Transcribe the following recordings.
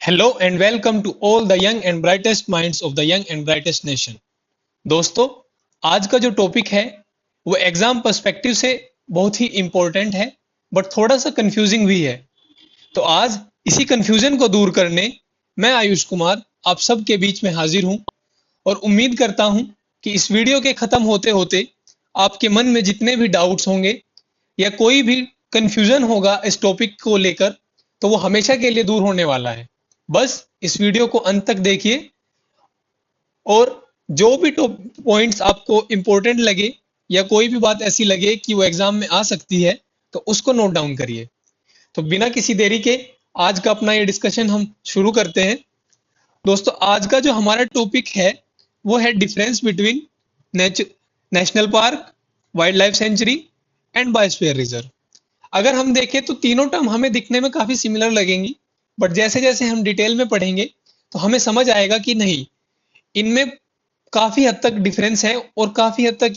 Hello and welcome to all the young and brightest minds of the young and brightest nation. दोस्तों, आज का जो topic है वो एग्जाम पर्सपेक्टिव से बहुत ही इंपॉर्टेंट है, बट थोड़ा सा कंफ्यूजिंग भी है। तो आज इसी कंफ्यूजन को दूर करने मैं आयुष कुमार आप सबके बीच में हाजिर हूं और उम्मीद करता हूं कि इस वीडियो के खत्म होते होते आपके मन में जितने भी डाउट्स होंगे या कोई भी कंफ्यूजन होगा इस टॉपिक को लेकर, तो वो हमेशा के लिए दूर होने वाला है। बस इस वीडियो को अंत तक देखिए और जो भी पॉइंट्स आपको इंपॉर्टेंट लगे या कोई भी बात ऐसी लगे कि वो एग्जाम में आ सकती है, तो उसको नोट डाउन करिए। तो बिना किसी देरी के आज का अपना ये डिस्कशन हम शुरू करते हैं। दोस्तों, आज का जो हमारा टॉपिक है वो है difference between national park, wild life century and biosphere reserve. अगर हम देखें तो तीनों टर्म हमें दिखने में काफी सिमिलर लगेंगी, बट जैसे जैसे हम डिटेल में पढ़ेंगे तो हमें समझ आएगा कि नहीं, इनमें काफी हद तक डिफरेंस है और काफी हद तक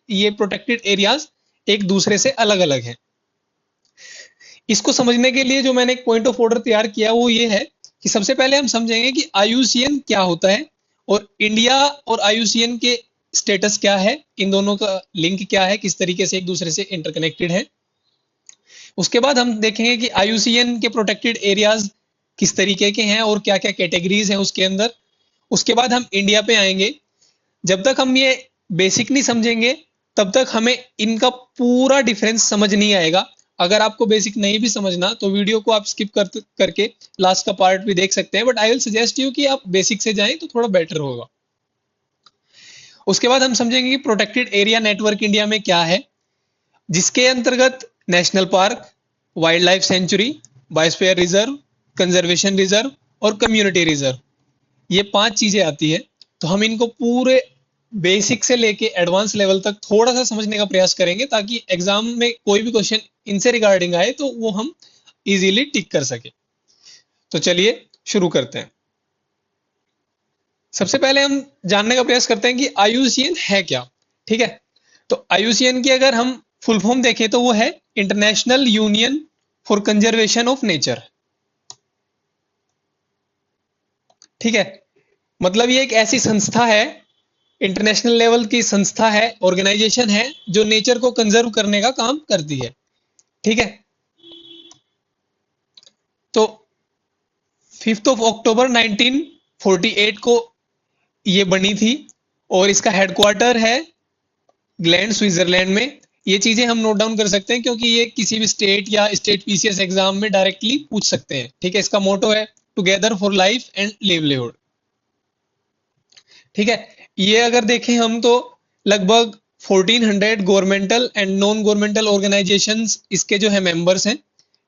ये प्रोटेक्टेड एरियाज एक दूसरे से अलग अलग हैं। इसको समझने के लिए जो मैंने एक पॉइंट ऑफ ऑर्डर तैयार किया वो ये है कि सबसे पहले हम समझेंगे कि आईयूसीएन क्या होता है और इंडिया और आईयूसीएन के स्टेटस क्या है, इन दोनों का लिंक क्या है, किस तरीके से एक दूसरे से इंटरकनेक्टेड है। उसके बाद हम देखेंगे कि आईयूसीएन के प्रोटेक्टेड एरियाज किस तरीके के हैं और क्या क्या कैटेगरीज हैं उसके अंदर। उसके बाद हम इंडिया पे आएंगे। जब तक हम ये बेसिक नहीं समझेंगे तब तक हमें इनका पूरा डिफरेंस समझ नहीं आएगा। अगर आपको बेसिक नहीं भी समझना तो वीडियो को आप स्किप करके लास्ट का पार्ट भी देख सकते हैं, but I will suggest you कि आप बेसिक से जाएं तो थोड़ा बेटर होगा। उसके बाद हम समझेंगे कि प्रोटेक्टेड एरिया नेटवर्क इंडिया में क्या है, जिसके अंतर्गत national park, wild life century, biosphere reserve, conservation reserve और कम्युनिटी रिजर्व, ये 5 चीजें आती है। तो हम इनको पूरे बेसिक से लेके एडवांस लेवल तक थोड़ा सा समझने का प्रयास करेंगे, ताकि एग्जाम में कोई भी क्वेश्चन इनसे रिगार्डिंग आए तो वो हम इजीली टिक कर सके। तो चलिए शुरू करते हैं। सबसे पहले हम जानने का प्रयास करते हैं कि आईयूसीएन है क्या। ठीक है, तो आईयूसीएन की अगर हम फुल फॉर्म देखें तो वो है international union for conservation of nature. ठीक है, मतलब ये एक ऐसी संस्था है, इंटरनेशनल लेवल की संस्था है, ऑर्गेनाइजेशन है जो नेचर को कंजर्व करने का काम करती है। ठीक है, तो 5 अक्टूबर 1948 को ये बनी थी और इसका हेडक्वार्टर है ग्लैंड, स्विट्जरलैंड में। ये चीजें हम नोट डाउन कर सकते हैं क्योंकि ये किसी भी स्टेट या स्टेट पीसीएस एग्जाम में डायरेक्टली पूछ सकते हैं। ठीक है, इसका मोटो है together for life and livelihood. ठीक है, ये अगर देखें हम तो लगभग 1400 governmental and non governmental organisations इसके जो है मेंबर्स हैं।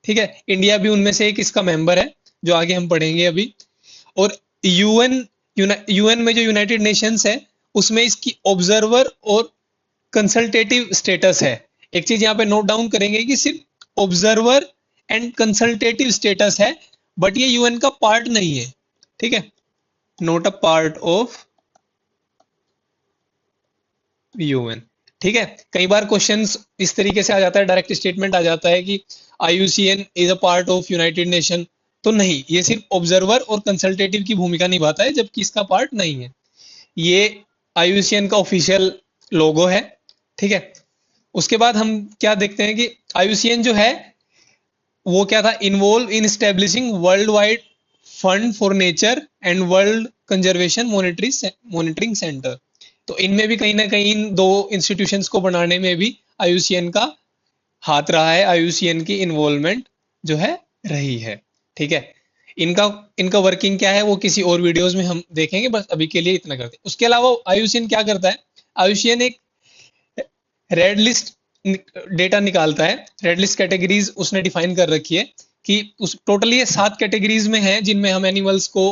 ठीक है, इंडिया भी उनमें से एक इसका मेंबर है, जो आगे हम पढ़ेंगे अभी। और यूएन में जो यूनाइटेड नेशंस है उसमें इसकी ऑब्जर्वर और कंसल्टेटिव स्टेटस है। एक चीज यहाँ पे नोट डाउन करेंगे कि सिर्फ ऑब्जर्वर एंड कंसल्टेटिव स्टेटस है, बट ये यूएन का पार्ट नहीं है। ठीक है, not a part of UN. ठीक है, कई बार क्वेश्चंस इस तरीके से आ जाता है, डायरेक्ट स्टेटमेंट आ जाता है कि IUCN is a part of United nation. तो नहीं, ये सिर्फ ऑब्जर्वर और कंसल्टेटिव की भूमिका निभाता है, जबकि इसका पार्ट नहीं है। ये आईयूसीएन का ऑफिशियल लोगो है। ठीक है, उसके बाद हम क्या देखते हैं कि आईयूसीएन जो है वो क्या था, involve in establishing world wide fund for nature and world conservation monitoring centre. तो इनमें भी कहीं ना कहीं इन दो इंस्टीट्यूशंस को बनाने में भी आईयूसीएन का हाथ रहा है, आईयूसीएन की इन्वॉल्वमेंट जो है रही है। ठीक है, इनका इनका वर्किंग क्या है वो किसी और वीडियोस में हम देखेंगे, बस अभी के लिए इतना करते हैं। उसके अलावा आईयूसीएन क्या करता है, आईयूसीएन एक रेड लिस्ट डेटा निकालता है। रेड लिस्ट कैटेगरीज उसने डिफाइन कर रखी है कि उस टोटली 7 कैटेगरीज में है जिनमें हम एनिमल्स को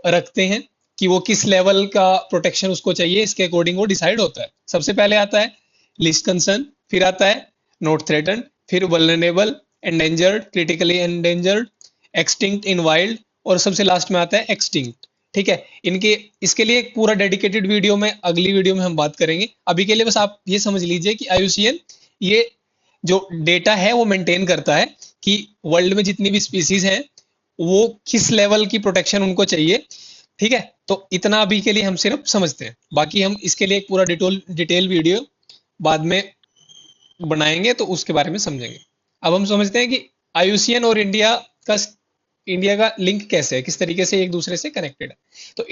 रखते हैं कि वो किस लेवल का प्रोटेक्शन उसको चाहिए, इसके अकॉर्डिंग वो डिसाइड होता है। सबसे पहले आता है लिस्ट कंसर्न, फिर आता है नॉट थ्रेटन, फिर vulnerable, endangered, critically endangered, extinct इन वाइल्ड और सबसे लास्ट में आता है एक्सटिंक्ट। ठीक है, इनके इसके लिए एक पूरा डेडिकेटेड वीडियो में अगली वीडियो में हम बात करेंगे। अभी के लिए बस आप ये समझ लीजिए कि आईयूसीएन ये जो डेटा है वो मेंटेन करता है कि वर्ल्ड में जितनी भी स्पीसीज हैं वो किस लेवल की प्रोटेक्शन उनको चाहिए। ठीक है, तो इतना अभी के लिए हम सिर्फ समझते हैं, बाकी हम इसके लिए एक पूरा डिटेल वीडियो बाद में बनाएंगे तो उसके बारे में समझेंगे। अब हम समझते हैं कि आईयूसीएन और इंडिया का लिंक कैसे है, किस तरीके से एक दूसरे से कनेक्टेड है। तो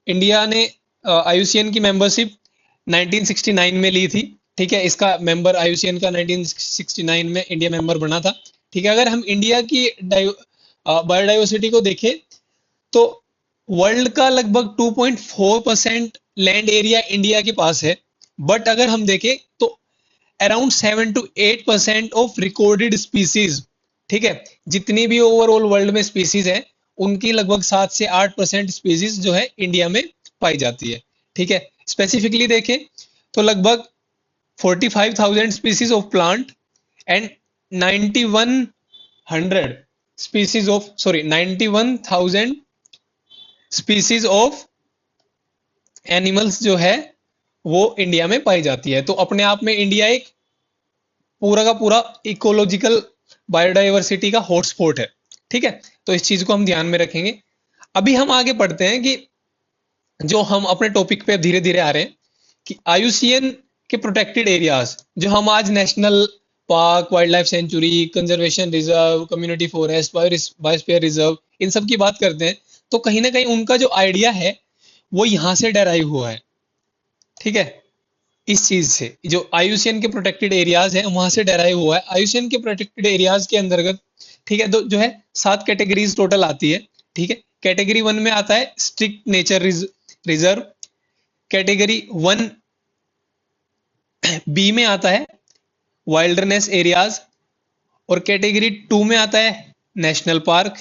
इंडिया ने आईयूसीएन की मेंबरशिप 1969 में ली थी। ठीक है, इसका मेंबर आईयूसीएन का 1969 में इंडिया मेंबर बना था। ठीक है, अगर हम इंडिया की बायोडाइवर्सिटी को देखें तो वर्ल्ड का लगभग 2.4% लैंड एरिया इंडिया के पास है, बट अगर हम देखें तो around 7 to 8% of recorded species, ठीक है, जितनी भी ओवरऑल वर्ल्ड में स्पीसीज है उनकी लगभग 7 से 8% स्पीसीज जो है इंडिया में पाई जाती है। ठीक है, स्पेसिफिकली देखें तो लगभग 45,000 species of plant and 91,000 species of animals जो है वो इंडिया में पाई जाती है। तो अपने आप में इंडिया एक पूरा का पूरा इकोलॉजिकल बायोडाइवर्सिटी का हॉटस्पॉट है। ठीक है, तो इस चीज को हम ध्यान में रखेंगे। अभी हम आगे पढ़ते हैं कि जो हम अपने टॉपिक पे धीरे धीरे आ रहे हैं कि आईयूसीएन के प्रोटेक्टेड एरियाज जो हम आज national park, wild life sanctuary, conservation reserve, community forest, biosphere reserve, इन सब की बात करते हैं तो कहीं ना कहीं उनका जो आइडिया है वो यहां से डेराइव हुआ है। ठीक है, इस चीज से जो आईयूसीएन के प्रोटेक्टेड एरियाज है वहां से डेराइव हुआ है। आईयूसीएन के प्रोटेक्टेड एरियाज के अंतर्गत, ठीक है, जो है 7 कैटेगरीज टोटल आती है। ठीक है, कैटेगरी 1 में आता है strict nature reserve, category 1 B में आता है वाइल्डरनेस एरियाज, और कैटेगरी 2 में आता है नेशनल पार्क।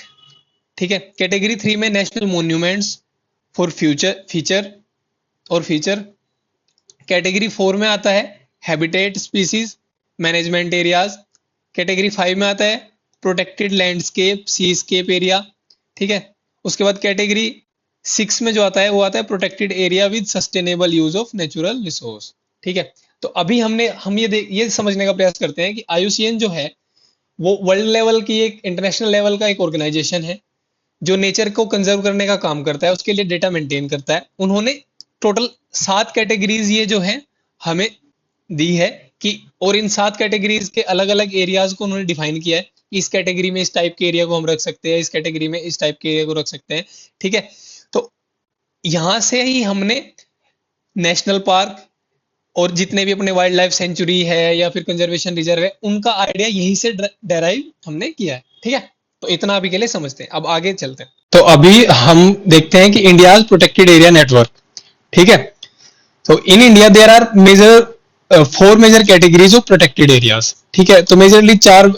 ठीक है, कैटेगरी 3 में national monuments for feature, category 4 में आता है habitat species management areas, category 5 में आता है प्रोटेक्टेड लैंडस्केप सीस्केप एरिया। ठीक है, उसके बाद कैटेगरी 6 में जो आता है वो आता है protected area with sustainable use of natural resource. ठीक है, तो अभी हम ये समझने का प्रयास करते हैं कि आईयूसीएन जो है वो वर्ल्ड लेवल की एक इंटरनेशनल लेवल का एक ऑर्गेनाइजेशन है जो नेचर को कंजर्व करने का काम करता है, उसके लिए डेटा मेंटेन करता है। उन्होंने टोटल 7 कैटेगरीज ये जो है हमें दी है कि, और इन 7 कैटेगरीज के अलग अलग एरियाज को उन्होंने डिफाइन किया है कि इस कैटेगरी में इस टाइप के एरिया को हम रख सकते हैं, इस कैटेगरी में इस टाइप के एरिया को रख सकते हैं। ठीक है, तो यहां से ही हमने नेशनल पार्क और जितने भी अपने वाइल्ड लाइफ सेंचुरी है या फिर कंजर्वेशन रिजर्व है उनका आइडिया यहीं से डेराइव हमने किया है। ठीक है, तो इतना अभी के लिए समझते हैं, अब आगे चलते हैं। तो अभी हम देखते हैं कि इंडिया प्रोटेक्टेड एरिया नेटवर्क। ठीक है, तो in India there are major 4 major categories of protected areas. ठीक है, तो मेजरली 4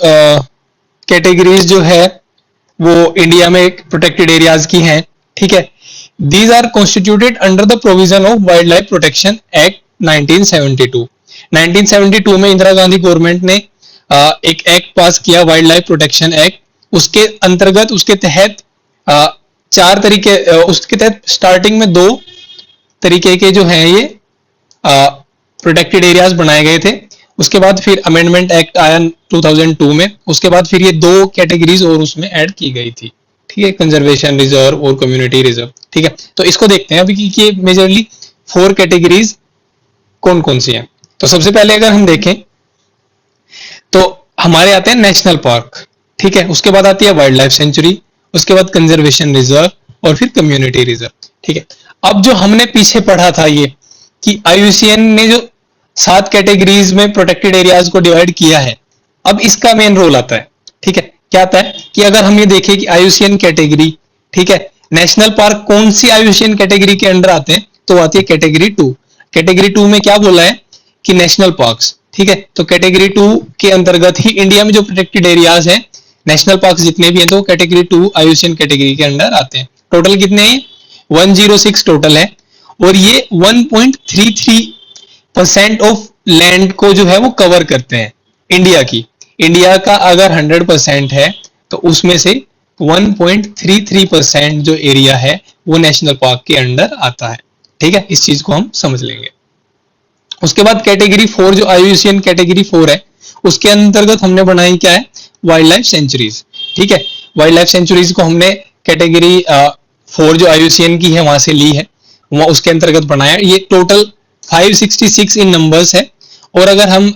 कैटेगरीज जो है वो इंडिया में प्रोटेक्टेड एरियाज की हैं। ठीक है, these are constituted under the provision of wild life protection act 1972 में इंदिरा गांधी गवर्नमेंट ने एक एक्ट पास किया, वाइल्ड लाइफ प्रोटेक्शन एक्ट। उसके अंतर्गत उसके तहत 4 तरीके, उसके तहत स्टार्टिंग में 2 तरीके के जो हैं ये प्रोटेक्टेड एरियाज बनाए गए थे। उसके बाद फिर अमेंडमेंट एक्ट आया 2002 में, उसके बाद फिर ये 2 कैटेगरीज और उसमें ऐड की गई थी। ठीक है, कंजर्वेशन रिजर्व और कम्युनिटी रिजर्व। ठीक है, तो इसको देखते हैं अभी कि ये मेजरली 4 कैटेगरीज कौन कौन सी हैं। तो सबसे पहले अगर हम देखें तो हमारे आते हैं नेशनल पार्क। ठीक है, उसके बाद आती है वाइल्ड लाइफ सेंचुरी, उसके बाद कंजर्वेशन रिजर्व और फिर कम्युनिटी रिजर्व। ठीक है, अब जो हमने पीछे पढ़ा था ये कि आईयूसीएन ने जो 7 कैटेगरीज में प्रोटेक्टेड एरियाज को डिवाइड किया है, अब इसका मेन रोल आता है। ठीक है, क्या आता है कि अगर हम ये देखें कि आईयूसीएन कैटेगरी, ठीक है, नेशनल पार्क कौन सी आईयूसीएन कैटेगरी के अंडर आते हैं, तो आती है कैटेगरी 2। कैटेगरी 2 में क्या बोला है कि नेशनल पार्क्स। ठीक है, तो कैटेगरी 2 के अंतर्गत ही इंडिया में जो प्रोटेक्टेड एरियाज है, नेशनल पार्क जितने भी हैं तो कैटेगरी 2 आईयूसीएन कैटेगरी के अंडर आते हैं। टोटल कितने हैं? 106 टोटल है, और ये 1.33% ऑफ लैंड को जो है वो कवर करते हैं इंडिया की। इंडिया का अगर 100% है तो उसमें से 1.33% जो एरिया है वो नेशनल पार्क के अंडर आता है। ठीक है, इस चीज को हम समझ लेंगे। उसके बाद कैटेगरी 4 जो आईयूसीएन कैटेगरी 4 है उसके अंतर्गत हमने बनाई क्या है, वाइल्ड लाइफ सेंचुरीज। ठीक है, वाइल्ड लाइफ सेंचुरीज को हमने कैटेगरी 4 जो IUCN की है वहां से ली है, वहां उसके अंतर्गत बनाया। ये टोटल 566 इन नंबर्स है, और अगर हम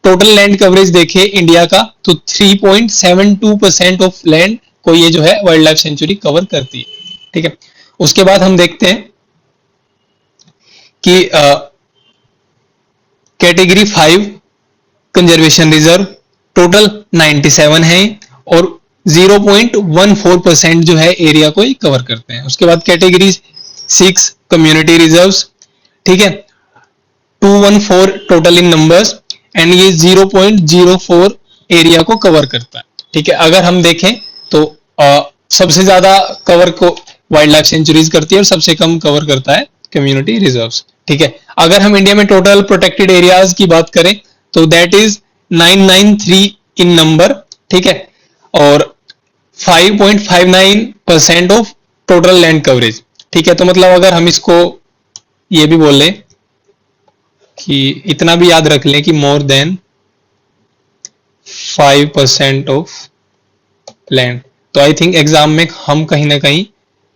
टोटल लैंड कवरेज देखें इंडिया का तो 3.72% ऑफ लैंड को ये जो है वाइल्ड लाइफ सेंचुरी कवर करती है। ठीक है, उसके बाद हम देखते हैं कि कैटेगरी 5 कंजर्वेशन रिजर्व टोटल 97 है, और 0.14% जो है एरिया को कवर करते हैं। उसके बाद कैटेगरी 6 कम्युनिटी रिजर्व्स, ठीक है, 214 टोटल इन नंबर्स, एंड ये 0.04 एरिया को कवर करता है। ठीक है, अगर हम देखें तो सबसे ज्यादा कवर को वाइल्ड लाइफ सेंचुरीज करती है और सबसे कम कवर करता है कम्युनिटी रिजर्व्स। ठीक है, अगर हम इंडिया में टोटल प्रोटेक्टेड एरियाज की बात करें तो दैट इज 993 इन नंबर। ठीक है, और 5.59% ऑफ टोटल लैंड कवरेज। ठीक है, तो मतलब अगर हम इसको ये भी बोल लें कि इतना भी याद रख लें कि मोर देन 5% ऑफ लैंड, तो आई थिंक एग्जाम में हम कहीं ना कहीं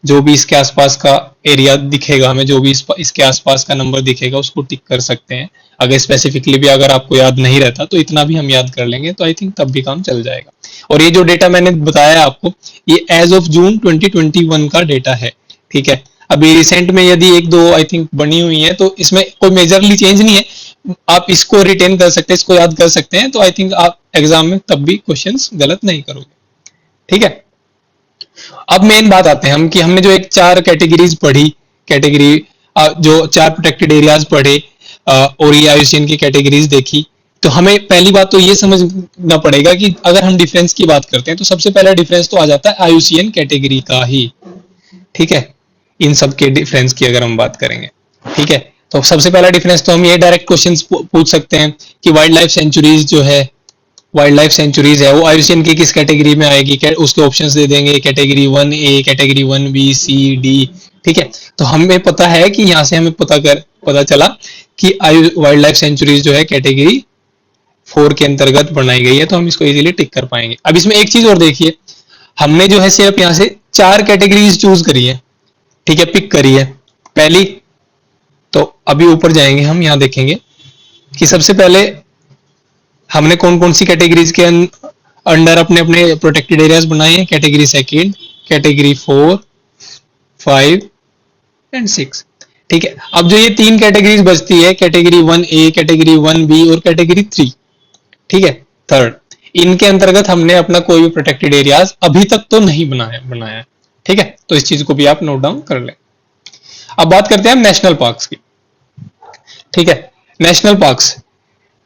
जो भी इसके आसपास का एरिया दिखेगा हमें, जो भी इसके आसपास का नंबर दिखेगा उसको टिक कर सकते हैं। अगर स्पेसिफिकली भी अगर आपको याद नहीं रहता तो इतना भी हम याद कर लेंगे, तो आई थिंक तब भी काम चल जाएगा। और ये जो डेटा मैंने बताया आपको, ये एज ऑफ जून 2021 का डेटा है। ठीक है, अभी रिसेंट में यदि एक दो आई थिंक बनी हुई है तो इसमें कोई मेजरली चेंज नहीं है, आप इसको रिटेन कर सकते हैं, इसको याद कर सकते हैं, तो आई थिंक आप एग्जाम में तब भी क्वेश्चंस गलत नहीं करोगे। ठीक है, अब मेन बात आते हैं हम कि हमने जो एक 4 कैटेगरीज पढ़ी, कैटेगरी जो 4 प्रोटेक्टेड एरियाज पढ़े और ये IUCN की कैटेगरीज देखी, तो हमें पहली बात तो ये समझना पड़ेगा कि अगर हम डिफरेंस की बात करते हैं तो सबसे पहला डिफरेंस तो आ जाता है IUCN कैटेगरी का ही। ठीक है, इन सब के डिफरेंस की अगर हम बात करेंगे, ठीक है, तो सबसे पहला डिफरेंस तो हम ये डायरेक्ट क्वेश्चन पूछ सकते हैं कि वाइल्ड लाइफ सेंचुरीज जो है, वाइल्ड लाइफ सेंचुरीज है वो IUCN की किस कैटेगरी में आएगी, उसके ऑप्शंस दे देंगे, category 1A, category 1B, C, D। ठीक है, तो हमें पता है कि यहाँ से हमें पता चला कि वाइल्ड लाइफ सेंचुरीज जो है कैटेगरी 4 के अंतर्गत बनाई गई है, तो हम इसको इजीली टिक कर पाएंगे। अब इसमें एक चीज और देखिए, हमने जो है सिर्फ यहाँ से 4 कैटेगरीज चूज करी है। ठीक है, पिक करी है पहली, तो अभी ऊपर जाएंगे हम, यहाँ देखेंगे कि सबसे पहले हमने कौन कौन सी कैटेगरीज के अंडर अपने अपने प्रोटेक्टेड एरियाज बनाए हैं। Category 2, category 4, 5 and 6। ठीक है, अब जो ये 3 कैटेगरीज बचती है, कैटेगरी 1A, कैटेगरी 1B और कैटेगरी 3, ठीक है, 3rd, इनके अंतर्गत हमने अपना कोई भी प्रोटेक्टेड एरियाज अभी तक तो नहीं बनाया। ठीक है, तो इस चीज को भी आप नोट डाउन कर लें। अब बात करते हैं हम नेशनल पार्क्स की। ठीक है, नेशनल पार्क्स,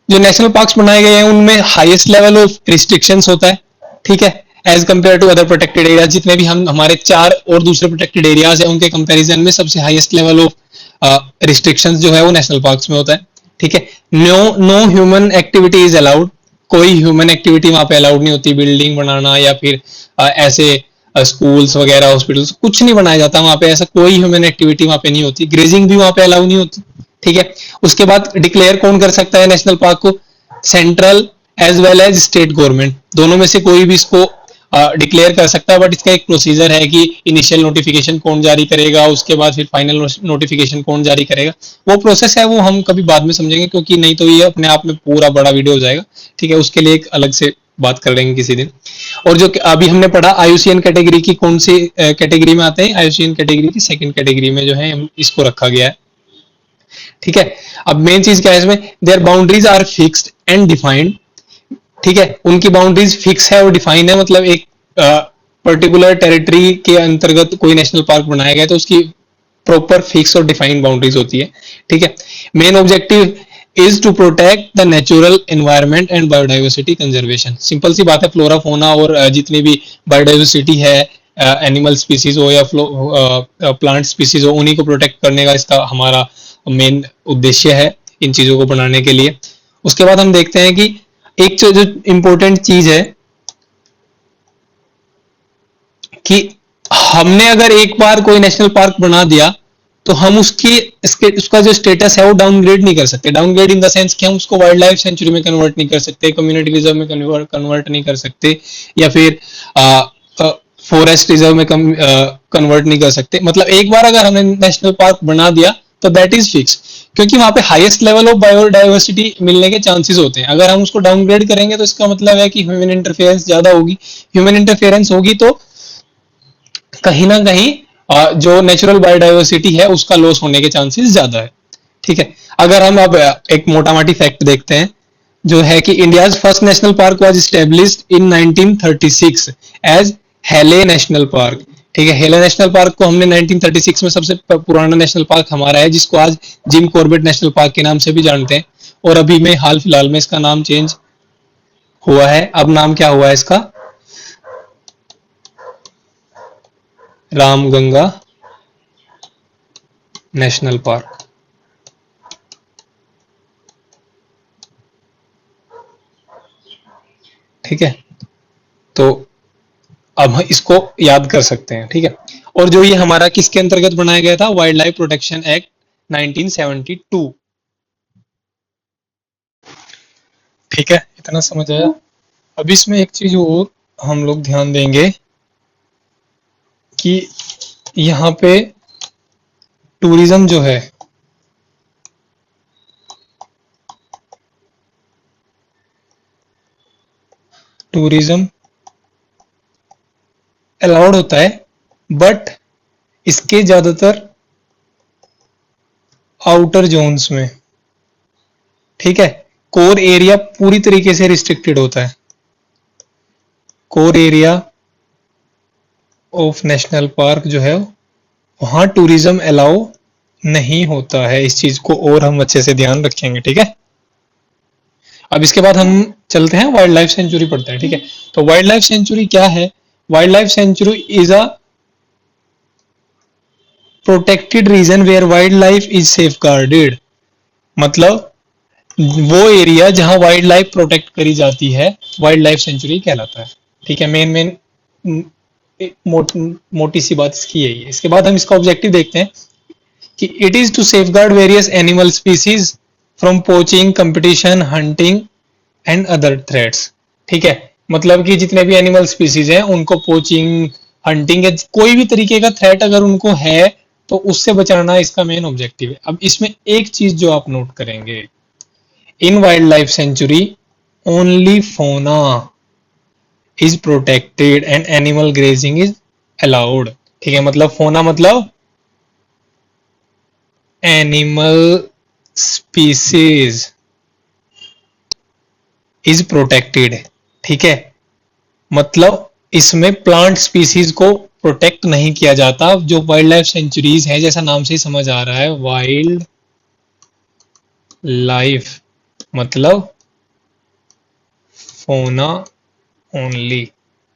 जो नेशनल पार्क्स बनाए गए हैं उनमें हाईएस्ट लेवल ऑफ रिस्ट्रिक्शंस होता है। ठीक है, as compared to other protected areas, जितने भी हम हमारे 4 और दूसरे प्रोटेक्टेड एरियाज हैं उनके कंपैरिजन में सबसे हाईएस्ट लेवल ऑफ रिस्ट्रिक्शंस जो है वो नेशनल पार्क्स में होता है। ठीक है, no human activity is allowed, कोई ह्यूमन एक्टिविटी वहां पे अलाउड नहीं होती, बिल्डिंग बनाना या फिर ऐसे स्कूल्स वगैरह, हॉस्पिटल्स, कुछ नहीं बनाया जाता वहां पे, ऐसा कोई ह्यूमन एक्टिविटी वहां पे नहीं होती। ग्रेजिंग भी वहां पे अलाउ नहीं होती। ठीक है, उसके बाद डिक्लेयर कौन कर सकता है नेशनल पार्क को, central as well as state government, दोनों में से कोई भी इसको डिक्लेयर कर सकता है, बट इसका एक प्रोसीजर है कि इनिशियल नोटिफिकेशन कौन जारी करेगा, उसके बाद फिर फाइनल नोटिफिकेशन कौन जारी करेगा, वो प्रोसेस है, वो हम कभी बाद में समझेंगे, क्योंकि नहीं तो ये अपने आप में पूरा बड़ा वीडियो हो जाएगा। ठीक है, उसके लिए एक अलग से बात कर लेंगे किसी दिन। और जो अभी हमने पढ़ा IUCN कैटेगरी की कौन सी कैटेगरी में आते हैं, IUCN कैटेगरी की 2nd कैटेगरी में जो है इसको रखा गया है। ठीक है, अब मेन चीज क्या है इसमें, their boundaries are fixed and defined. ठीक है, उनकी बाउंड्रीज फिक्स है और डिफाइन है, मतलब एक पर्टिकुलर टेरिटरी के अंतर्गत कोई नेशनल पार्क बनाया गया तो उसकी प्रॉपर फिक्स और डिफाइंड बाउंड्रीज होती है। ठीक है, main objective is to protect the natural environment and biodiversity conservation. Simple सी बात है, फ्लोरा फोना और जितनी भी बायोडाइवर्सिटी है, एनिमल स्पीसीज हो या प्लांट स्पीसीज हो, उन्हीं को प्रोटेक्ट करने का इसका हमारा मेन उद्देश्य है इन चीजों को बनाने के लिए। उसके बाद हम देखते हैं कि एक जो इंपॉर्टेंट चीज है कि हमने अगर एक बार कोई नेशनल पार्क बना दिया तो हम उसका जो स्टेटस है वो डाउनग्रेड नहीं कर सकते। डाउनग्रेड इन द सेंस कि हम उसको वाइल्ड लाइफ सेंचुरी में कन्वर्ट नहीं कर सकते, कम्युनिटी रिजर्व में कन्वर्ट नहीं कर सकते, या फिर फॉरेस्ट रिजर्व में कन्वर्ट नहीं कर सकते। मतलब एक बार अगर हमने नेशनल पार्क बना दिया तो दैट इज फिक्स, क्योंकि वहां पे हाईएस्ट लेवल ऑफ बायोडाइवर्सिटी मिलने के चांसेस होते हैं। अगर हम उसको डाउनग्रेड करेंगे तो इसका मतलब है कि ह्यूमन इंटरफेरेंस ज्यादा होगी। ह्यूमन इंटरफेरेंस होगी तो कहीं ना कहीं जो नेचुरल बायोडाइवर्सिटी है उसका लॉस होने के चांसेस ज्यादा है। ठीक है, अगर हम अब एक मोटा माटी फैक्ट देखते हैं, जो है कि India's first national park was established in 1936 as Hailey national park. ठीक है, हेले नेशनल पार्क को हमने 1936 में, सबसे पुराना नेशनल पार्क हमारा है, जिसको आज जिम कॉर्बेट नेशनल पार्क के नाम से भी जानते हैं। और अभी में हाल फिलहाल में इसका नाम चेंज हुआ है। अब नाम क्या हुआ है इसका? Ramganga national park. ठीक है, तो अब हम इसको याद कर सकते हैं। ठीक है, और जो ये हमारा किसके अंतर्गत बनाया गया था? Wild life protection act 1972। ठीक है, इतना समझ आया। अब इसमें एक चीज और हम लोग ध्यान देंगे कि यहाँ पे टूरिज्म जो है, टूरिज्म अलाउड होता है, बट इसके ज्यादातर आउटर जोन्स में। ठीक है, कोर एरिया पूरी तरीके से रिस्ट्रिक्टेड होता है। Core area of national park जो है, वहां टूरिज्म अलाउ नहीं होता है। इस चीज को और हम अच्छे से ध्यान रखेंगे। ठीक है, अब इसके बाद हम चलते हैं वाइल्ड लाइफ सेंचुरी पढ़ते हैं। ठीक है, तो वाइल्ड लाइफ सेंचुरी क्या है? Wild life sanctuary is a protected region where wild life is safeguarded. मतलब वो एरिया जहां वाइल्ड लाइफ प्रोटेक्ट करी जाती है, वाइल्ड लाइफ सेंचुरी कहलाता है। ठीक है, मेन मेन मोटी सी बात इसकी यही है। इसके बाद हम इसका ऑब्जेक्टिव देखते हैं कि it is to safeguard various animal species from poaching, competition, hunting and other threats. ठीक है, मतलब कि जितने भी एनिमल स्पीसीज हैं उनको पोचिंग, हंटिंग या कोई भी तरीके का थ्रेट अगर उनको है तो उससे बचाना इसका मेन ऑब्जेक्टिव है। अब इसमें एक चीज जो आप नोट करेंगे, in wild life sanctuary only fauna is protected and animal grazing is allowed. ठीक है, मतलब फोना मतलब एनिमल स्पीसीज इज प्रोटेक्टेड। ठीक है, मतलब इसमें प्लांट स्पीसीज को प्रोटेक्ट नहीं किया जाता। जो वाइल्ड लाइफ सेंचुरीज है, जैसा नाम से ही समझ आ रहा है, वाइल्ड लाइफ मतलब फोना ओनली।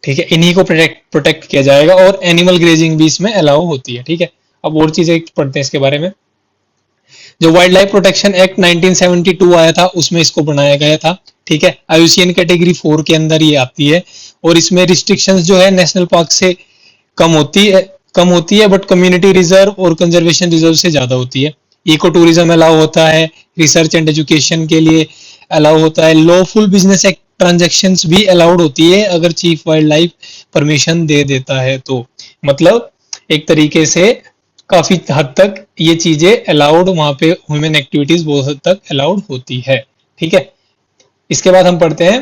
ठीक है, इन्हीं को प्रोटेक्ट किया जाएगा और एनिमल ग्रेजिंग भी इसमें अलाउ होती है। ठीक है, अब और चीजें पढ़ते हैं इसके बारे में। जो वाइल्ड लाइफ प्रोटेक्शन एक्ट 1972 आया था उसमें इसको बनाया गया था। ठीक है, आईयूसीएन कैटेगरी 4 के अंदर ये आती है और इसमें रिस्ट्रिक्शंस जो है नेशनल पार्क से कम होती है बट कम्युनिटी रिजर्व और कंजर्वेशन रिजर्व से ज्यादा होती है। इको टूरिज्म अलाउ होता है, रिसर्च एंड एजुकेशन के लिए अलाउ होता है, लॉफुल बिजनेस एक्ट ट्रांजैक्शंस भी अलाउड होती है अगर चीफ वाइल्ड लाइफ परमिशन दे देता है तो। मतलब एक तरीके से काफी हद तक ये चीजें अलाउड, वहां पे ह्यूमन एक्टिविटीज बहुत हद तक अलाउड होती है। ठीक है, इसके बाद हम पढ़ते हैं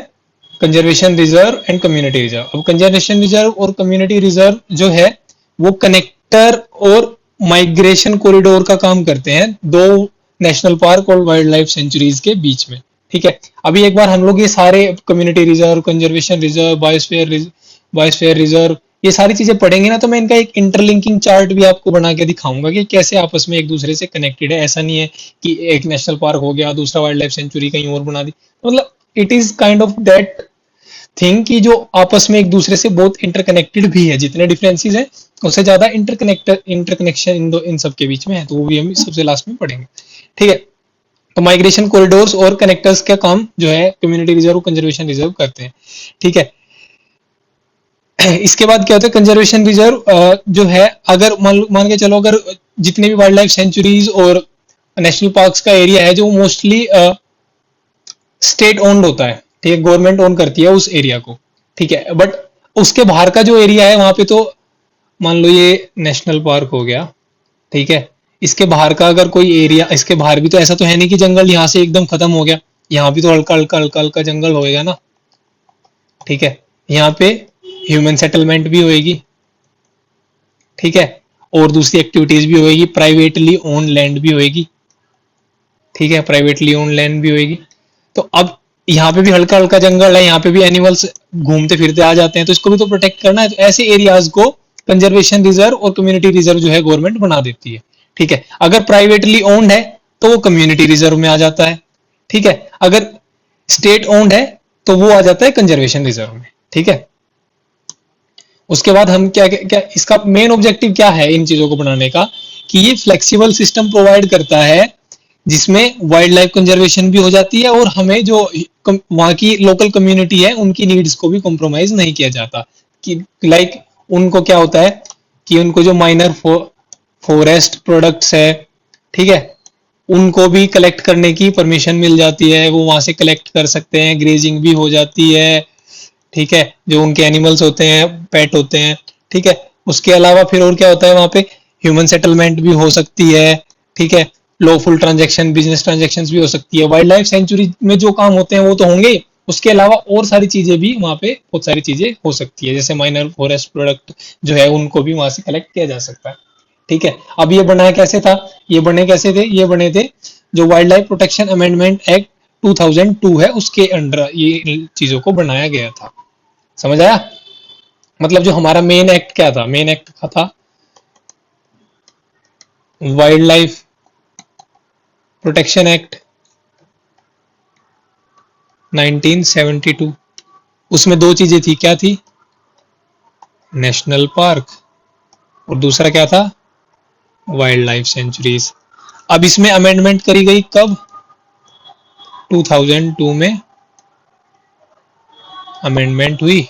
conservation reserve and community reserve. अब कंजर्वेशन रिजर्व और कम्युनिटी रिजर्व जो है वो कनेक्टर और माइग्रेशन कॉरिडोर का काम करते हैं दो नेशनल पार्क और वाइल्ड लाइफ सेंचुरीज के बीच में। ठीक है, अभी एक बार हम लोग ये सारे community reserve, conservation reserve, biosphere reserve, ये सारी चीजें पढ़ेंगे ना, तो मैं इनका एक इंटरलिंकिंग चार्ट भी आपको बना के दिखाऊंगा कि कैसे आपस में एक दूसरे से कनेक्टेड है। ऐसा नहीं है कि एक नेशनल पार्क हो गया, दूसरा वाइल्ड लाइफ सेंचुरी कहीं और बना दी। मतलब it is kind of that thing कि जो आपस में एक दूसरे से बहुत इंटरकनेक्टेड भी है। जितने डिफरेंसेस हैं उससे ज्यादा इंटरकनेक्शन इन सब के बीच में है, तो वो भी हम सबसे लास्ट में पढ़ेंगे। ठीक है, तो माइग्रेशन कॉरिडोर्स और कनेक्टर्स का काम जो है कम्युनिटी रिजर्व, कंजर्वेशन रिजर्व करते हैं। ठीक है, इसके बाद क्या होता है, कंजर्वेशन रिजर्व जो है, अगर मान के चलो अगर जितने भी वाइल्ड लाइफ सेंचुरीज और नेशनल पार्क्स का एरिया है जो मोस्टली स्टेट ओन्ड होता है। ठीक है, गवर्नमेंट ओन करती है उस एरिया को। ठीक है, बट उसके बाहर का जो एरिया है वहां पे तो मान लो ये नेशनल पार्क हो गया, ठीक है। इसके बाहर का अगर कोई एरिया, इसके बाहर भी तो ऐसा तो है नहीं कि जंगल यहाँ से एकदम खत्म हो गया, यहाँ भी तो हल्का हल्का हल्का हल्का जंगल होएगा ना, ठीक है। यहाँ पे ह्यूमन सेटलमेंट भी होएगी, ठीक है, और दूसरी एक्टिविटीज भी होएगी, प्राइवेटली ओन लैंड भी होएगी, ठीक है, प्राइवेटली ओन लैंड भी होएगी। तो अब यहाँ पे भी हल्का हल्का जंगल है, यहाँ पे भी एनिमल्स घूमते फिरते आ जाते हैं, तो इसको भी तो प्रोटेक्ट करना है। तो ऐसे एरियाज को कंजर्वेशन रिजर्व और कम्युनिटी रिजर्व जो है गवर्नमेंट बना देती है, ठीक है। अगर प्राइवेटली ओन्ड है तो वो कम्युनिटी रिजर्व में आ जाता है, ठीक है। अगर स्टेट ओन्ड है तो वो आ जाता है कंजर्वेशन रिजर्व में, ठीक है। उसके बाद हम क्या क्या इसका मेन ऑब्जेक्टिव क्या है इन चीजों को बनाने का, कि ये फ्लेक्सिबल सिस्टम प्रोवाइड करता है जिसमें वाइल्ड लाइफ कंजर्वेशन भी हो जाती है और हमें जो वहाँ की लोकल कम्युनिटी है उनकी नीड्स को भी कॉम्प्रोमाइज नहीं किया जाता। कि लाइक उनको क्या होता है कि उनको जो माइनर फॉरेस्ट प्रोडक्ट्स है, ठीक है, उनको भी कलेक्ट करने की परमिशन मिल जाती है, वो वहां से कलेक्ट कर सकते हैं, ग्रेजिंग भी हो जाती है, ठीक है, जो उनके एनिमल्स होते हैं, पेट होते हैं, ठीक है। उसके अलावा फिर और क्या होता है वहां पे, ह्यूमन सेटलमेंट भी हो सकती है, ठीक है, लॉफुल ट्रांजेक्शन, बिजनेस ट्रांजेक्शन भी हो सकती है। वाइल्ड लाइफ सेंचुरी में जो काम होते हैं वो तो होंगे, उसके अलावा और सारी चीजें भी वहां पे बहुत सारी चीजें हो सकती है, जैसे माइनर फॉरेस्ट प्रोडक्ट जो है उनको भी वहां से कलेक्ट किया जा सकता है, ठीक है। अब ये बनाया कैसे था, ये बने कैसे थे, ये बने थे जो wild life protection amendment act 2002 है उसके अंडर ये चीजों को बनाया गया था। समझ आया? मतलब जो हमारा मेन एक्ट क्या था, मेन एक्ट का था वाइल्ड लाइफ प्रोटेक्शन एक्ट 1972। उसमें दो चीजें थी, क्या थी, नेशनल पार्क, और दूसरा क्या था, वाइल्ड लाइफ सेंचुरीज। अब इसमें अमेंडमेंट करी गई कब, 2002 में अमेंडमेंट हुई,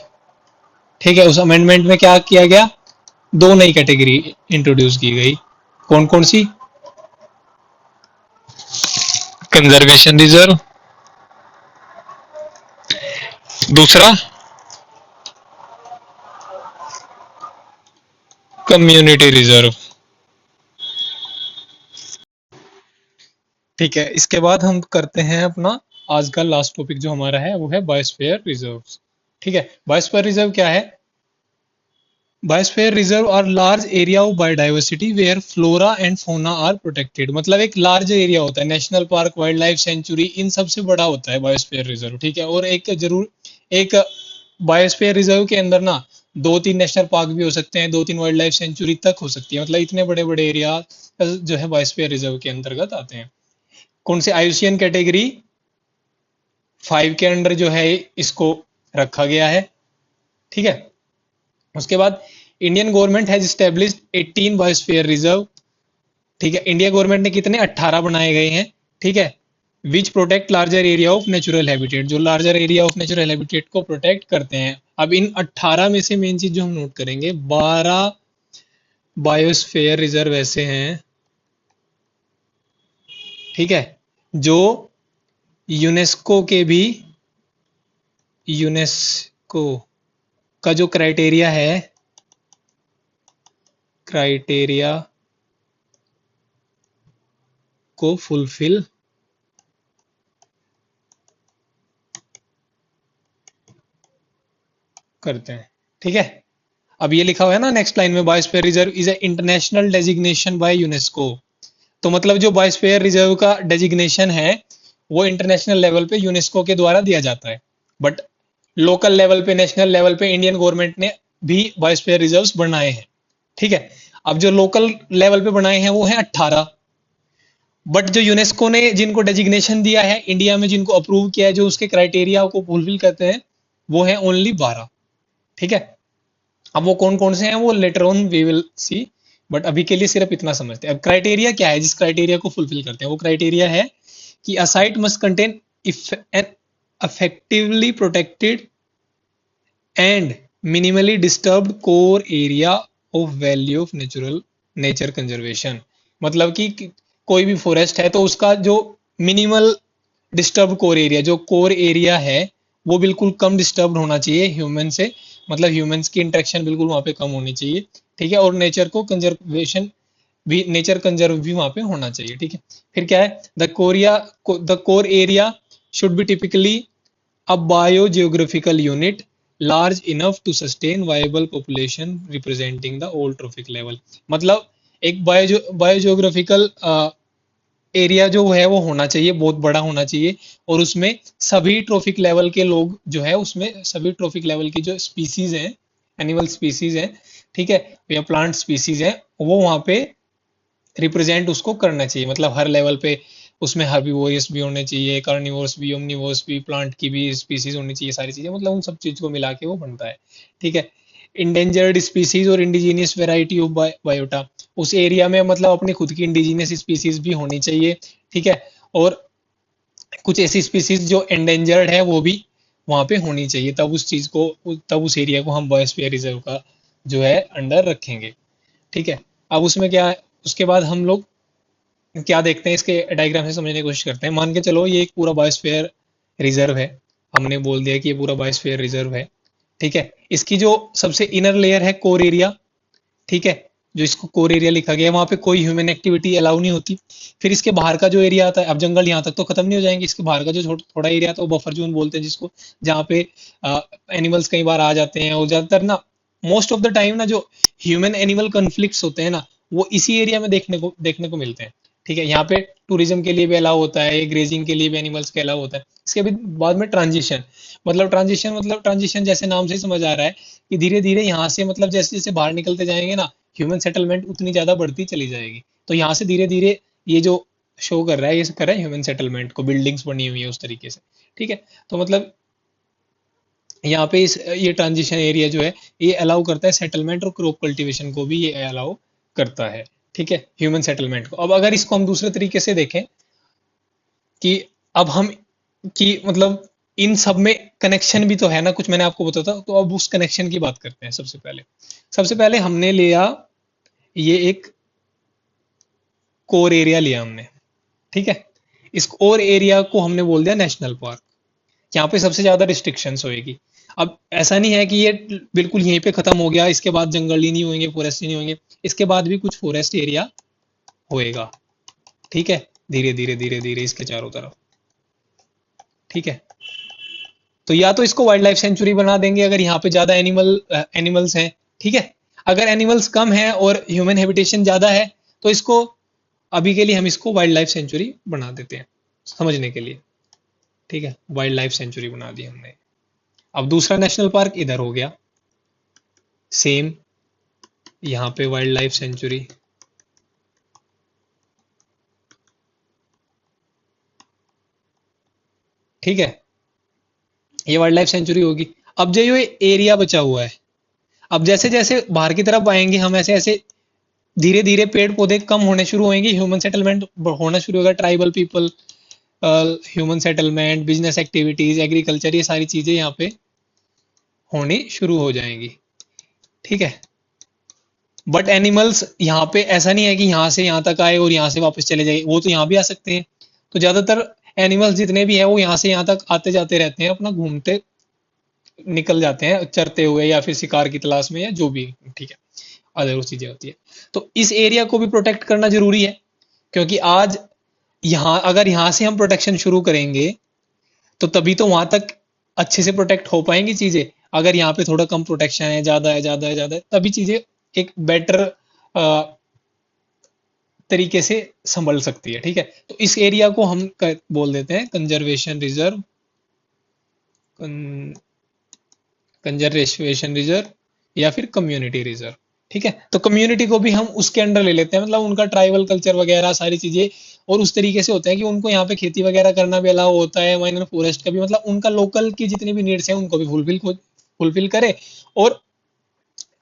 ठीक है। उस अमेंडमेंट में क्या किया गया, दो नई कैटेगरी इंट्रोड्यूस की गई, कौन कौन सी, कंजर्वेशन रिजर्व, दूसरा कम्युनिटी रिजर्व, ठीक है। इसके बाद हम करते हैं अपना आज का लास्ट टॉपिक जो हमारा है वो है बायोस्फीयर रिजर्व्स, ठीक है। बायोस्फीयर रिजर्व क्या है, biosphere reserve are large area of biodiversity where flora and fauna are protected. मतलब एक लार्ज एरिया होता है, national park, wild life sanctuary, इन सबसे बड़ा होता है बायोस्फीयर रिजर्व, ठीक है। और एक जरूर एक बायोस्फीयर रिजर्व के अंदर ना दो तीन नेशनल पार्क भी हो सकते हैं, दो तीन वाइल्ड लाइफ सेंचुरी तक हो सकती है, मतलब इतने बड़े बड़े एरिया जो है बायोस्फीयर रिजर्व के अंतर्गत आते हैं। कौन से, आईयूसीएन कैटेगरी 5 के अंडर जो है इसको रखा गया है, ठीक है। उसके बाद Indian government has established 18 biosphere reserve, ठीक है। इंडिया गवर्नमेंट ने कितने, 18 बनाए गए हैं, ठीक है, which protect larger area of natural habitat, जो larger area of natural habitat को प्रोटेक्ट करते हैं। अब इन 18 में से मेन चीज जो हम नोट करेंगे, 12 बायोस्फीयर रिजर्व ऐसे हैं, ठीक है, जो यूनेस्को के भी, यूनेस्को का जो क्राइटेरिया है, क्राइटेरिया को फुलफिल करते हैं, ठीक है। अब ये लिखा हुआ है ना नेक्स्ट लाइन में, biosphere reserve is a international designation by UNESCO. तो मतलब जो बायोस्फीयर रिजर्व का डेजिग्नेशन है वो इंटरनेशनल लेवल पे यूनेस्को के द्वारा दिया जाता है, बट लोकल लेवल पे, नेशनल लेवल पे इंडियन गवर्नमेंट ने भी बायोस्फीयर रिजर्व्स बनाए हैं, ठीक है। अब जो लोकल लेवल पे बनाए हैं वो है 18, बट जो यूनेस्को ने जिनको डेजिग्नेशन दिया है, इंडिया में जिनको अप्रूव किया है, जो उसके क्राइटेरिया को फुलफिल करते हैं, वो है ओनली 12, ठीक है। अब वो कौन कौन से हैं वो later on we will see, but अभी के लिए सिर्फ इतना समझते हैं। अब क्राइटेरिया क्या है जिस क्राइटेरिया को फुलफिल करते हैं, वो क्राइटेरिया है कि a site must contain an effectively protected and minimally disturbed core area of value of natural nature conservation। मतलब कि कोई भी फॉरेस्ट है तो उसका जो मिनिमल डिस्टर्ब कोर एरिया, जो कोर एरिया है वो बिल्कुल कम डिस्टर्ब होना चाहिए ह्यूमन से, मतलब ह्यूमंस की इंटरेक्शन बिल्कुल वहाँ पे कम होनी चाहिए, ठीक है, और नेचर को कंजर्वेशन भी, नेचर कंजर्व भी वहाँ पे होना चाहिए, ठीक है। फिर क्या है, the core area should be typically a biogeographical unit large enough to sustain viable population representing the old trophic level। मतलब एक बायोजियोग्राफिकल एरिया जो है वो होना चाहिए, बहुत बड़ा होना चाहिए, और उसमें सभी ट्रोफिक लेवल के लोग जो है, उसमें सभी ट्रोफिक लेवल की जो स्पीसीज हैं, एनिमल स्पीसीज हैं, ठीक है, या प्लांट स्पीसीज हैं, वो वहाँ पे रिप्रेजेंट उसको करना चाहिए। मतलब हर लेवल पे उसमें हर्बीवोरस भी होने चाहिए, कार्निवोरस भी, ओमनिवोरस भी, प्लांट की भी स्पीसीज होनी चाहिए, सारी चीजें, मतलब उन सब चीज को मिला के वो बनता है, ठीक है। इंडेंजर्ड स्पीसीज और इंडिजीनियस वेराइटी ऑफ बायोटा, उस एरिया में मतलब अपनी खुद की इंडिजीनियस स्पीसीज भी होनी चाहिए, ठीक है, और कुछ ऐसी स्पीसीज जो एंडेंजर्ड है वो भी वहां पे होनी चाहिए, तब उस चीज को, तब उस एरिया को हम बायोस्फीयर रिजर्व का जो है अंडर रखेंगे, ठीक है। अब उसमें क्या है, उसके बाद हम लोग क्या देखते हैं, इसके डायग्राम से समझने की कोशिश करते हैं। मान के चलो ये एक पूरा बायोस्फीयर रिजर्व है, हमने बोल दिया कि ये पूरा बायोस्फीयर रिजर्व है, ठीक है। इसकी जो सबसे इनर लेयर है कोर एरिया, ठीक है, जो इसको कोर एरिया लिखा गया है, वहां पे कोई ह्यूमन एक्टिविटी अलाउ नहीं होती। फिर इसके बाहर का जो एरिया आता है, अब जंगल यहाँ तक तो खत्म नहीं हो जाएंगे, इसके बाहर का जो थोड़ा एरिया आता है वो बफर जोन बोलते हैं जिसको, जहाँ पे एनिमल्स कई बार आ जाते हैं, और ज्यादातर ना, मोस्ट ऑफ द टाइम ना, जो ह्यूमन एनिमल कन्फ्लिक्ट्स होते हैं ना, वो इसी एरिया में देखने को मिलते हैं, ठीक है। यहाँ पे टूरिज्म के लिए भी अलाउ होता है, ग्रेजिंग के लिए भी एनिमल्स के अलाउ होता है। इसके बाद में ट्रांजिशन, मतलब ट्रांजिशन जैसे नाम से ही समझ आ रहा है कि धीरे धीरे यहाँ से, मतलब जैसे जैसे बाहर निकलते जाएंगे ना, ह्यूमन सेटलमेंट उतनी ज्यादा बढ़ती चली जाएगी। तो यहाँ से धीरे धीरे ये जो शो कर रहा है, ये कर रहा है ह्यूमन सेटलमेंट को, बिल्डिंग्स बनी हुई है उस तरीके से, ठीक है। तो मतलब यहाँ पे ये ट्रांजिशन एरिया जो है, ये अलाउ करता है सेटलमेंट और क्रॉप कल्टीवेशन को भी ये अलाउ करता है, ठीक है, ह्यूमन सेटलमेंट को। अब अगर इसको हम दूसरे तरीके से देखें कि अब हम, कि मतलब इन सब में कनेक्शन भी तो है ना, कुछ मैंने आपको बताया, तो अब उस कनेक्शन की बात करते हैं। सबसे पहले हमने लिया ये एक कोर एरिया लिया हमने, ठीक है। इस कोर एरिया को हमने बोल दिया नेशनल पार्क। यहाँ पे सबसे ज्यादा रिस्ट्रिक्शंस होएगी। अब ऐसा नहीं है कि ये बिल्कुल यहीं पे खत्म हो गया, इसके बाद जंगल ही नहीं होंगे, फॉरेस्ट ही नहीं होंगे, इसके बाद भी कुछ फॉरेस्ट एरिया होएगा, ठीक है, धीरे धीरे धीरे धीरे इसके चारों तरफ, ठीक है। तो या तो इसको वाइल्ड लाइफ सेंचुरी बना देंगे अगर यहाँ पे ज्यादा एनिमल्स हैं, ठीक है। अगर एनिमल्स कम है और ह्यूमन हैबिटेशन ज्यादा है, तो इसको, अभी के लिए हम इसको वाइल्ड लाइफ सेंचुरी बना देते हैं समझने के लिए, ठीक है, वाइल्ड लाइफ सेंचुरी बना दी हमने। अब दूसरा नेशनल पार्क इधर हो गया, सेम यहाँ पे वाइल्ड लाइफ सेंचुरी, ठीक है, ये वाइल्ड लाइफ सेंचुरी होगी। अब जो ये एरिया बचा हुआ है, अब जैसे जैसे बाहर की तरफ आएंगे हम, ऐसे ऐसे धीरे धीरे पेड़ पौधे कम होने शुरू होंगे, ह्यूमन सेटलमेंट होना शुरू होगा, tribal people, human settlement, business activities, agriculture, ये सारी चीजें यहाँ पे होनी शुरू हो जाएंगी, ठीक है। बट एनिमल्स यहाँ पे ऐसा नहीं है कि यहाँ से यहाँ तक आए और यहाँ से वापस चले जाए, वो तो यहाँ भी आ सकते हैं। तो ज्यादातर एनिमल्स जितने भी हैं वो यहाँ से यहाँ तक आते जाते रहते हैं, अपना घूमते निकल जाते हैं चरते हुए, या फिर शिकार की तलाश में, या जो भी, ठीक है, अदर चीजें होती है। तो इस एरिया को भी प्रोटेक्ट करना जरूरी है, क्योंकि आज यहाँ, अगर यहाँ से हम प्रोटेक्शन शुरू करेंगे तो तभी तो वहां तक अच्छे से प्रोटेक्ट हो पाएंगी चीजें। अगर यहाँ पे थोड़ा कम प्रोटेक्शन है, ज्यादा है, तभी चीजें एक बेटर तरीके से संभल सकती है, ठीक है। तो इस एरिया को हम बोल देते हैं कंजर्वेशन रिजर्व, कंजर्वेशन रिजर्व या फिर कम्युनिटी रिजर्व, ठीक है। तो कम्युनिटी को भी हम उसके अंडर ले लेते हैं, मतलब उनका ट्राइबल कल्चर वगैरह सारी चीजें, और उस तरीके से होता है कि उनको यहाँ पे खेती वगैरह करना भी अलाउ होता है, माइनर फॉरेस्ट का भी, मतलब उनका लोकल की जितनी भी नीड्स हैं उनको भी फुलफिल करे, और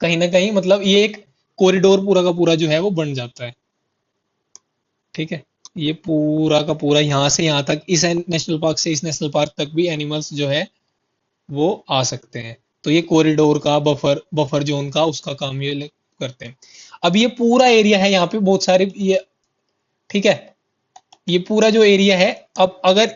कहीं ना कहीं मतलब ये एक कॉरिडोर पूरा का पूरा जो है वो बन जाता है, ठीक है। ये पूरा का पूरा यहाँ से यहाँ तक, इस नेशनल पार्क से इस नेशनल पार्क तक भी एनिमल्स जो है वो आ सकते हैं। तो ये कॉरिडोर का, बफर जोन का, उसका काम ये करते हैं। अब ये पूरा एरिया है, यहाँ पे बहुत सारे ये, ठीक है, ये पूरा जो एरिया है, अब अगर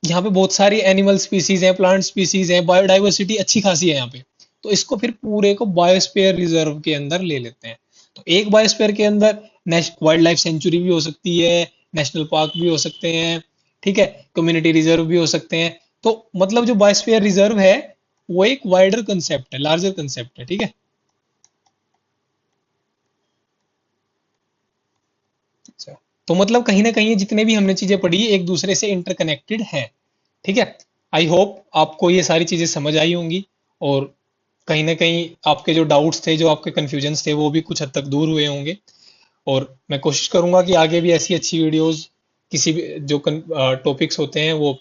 यहाँ पे बहुत सारी एनिमल स्पीसीज हैं, प्लांट स्पीसीज हैं, बायोडाइवर्सिटी अच्छी खासी है यहाँ पे, तो इसको फिर पूरे को बायोस्फीयर रिजर्व के अंदर ले लेते हैं। तो एक बायोस्फीयर के अंदर वाइल्ड लाइफ सेंचुरी भी हो सकती है, नेशनल पार्क भी हो सकते हैं, ठीक है, कम्युनिटी रिजर्व भी हो सकते हैं। तो मतलब जो बायोस्फीयर रिजर्व है वो एक वाइडर कंसेप्ट है, लार्जर कंसेप्ट है, ठीक है। अच्छा, तो मतलब कहीं ना कहीं जितने भी हमने चीजें पढ़ी एक दूसरे से इंटरकनेक्टेड है, ठीक है। आई होप आपको ये सारी चीजें समझ आई होंगी, और कहीं ना कहीं आपके जो डाउट्स थे, जो आपके कंफ्यूजन्स थे, वो भी कुछ हद तक दूर हुए होंगे। और मैं कोशिश करूंगा कि आगे भी ऐसी अच्छी वीडियोस, किसी भी जो टॉपिक्स होते हैं वो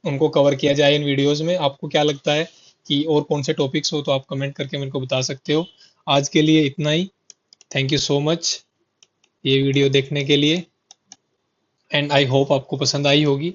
उनको कवर किया जाए इन वीडियोस में। आपको क्या लगता है कि और कौन से टॉपिक्स हो, तो आप कमेंट करके मेरे को बता सकते हो। आज के लिए इतना ही। थैंक यू सो मच ये वीडियो देखने के लिए, एंड आई होप आपको पसंद आई होगी।